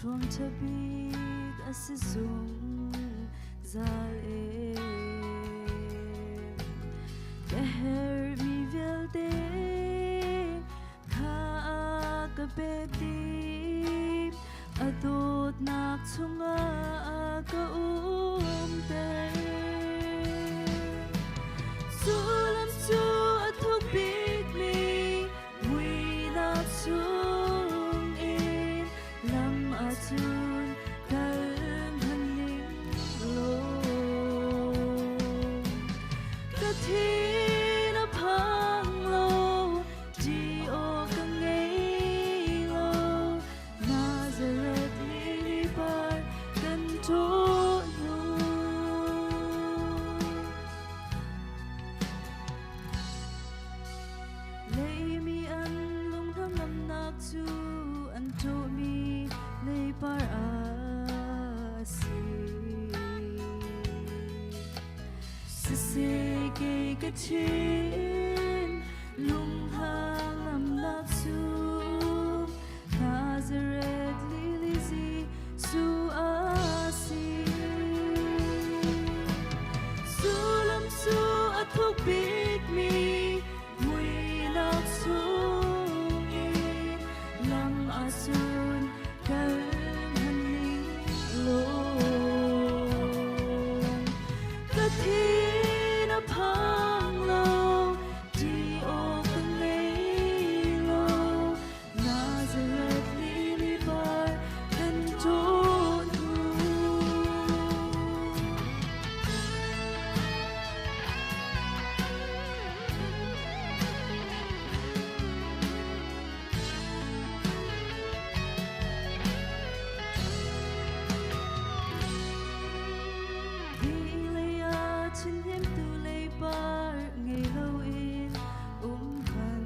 chuang chabi asizung zale teher mi velde kha kabeti adot nak chunga ka te sulam chu athuk big mi mui nak chung in lam achun kalm haning lo kathi na phang lo ji o ka ngei lo Nazareth li par kan to chu an to mi lei par asi se ke ka chin lung hang lam na chu Nazareth lili zi su asi sulam su athuk bit mi mui nak su asun kalm haning lo kathi na phang lo ji o ka ngei lo Nazareth li par kan to Thim tu lei par ngei lo in han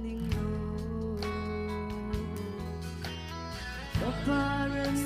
ning lo pa ren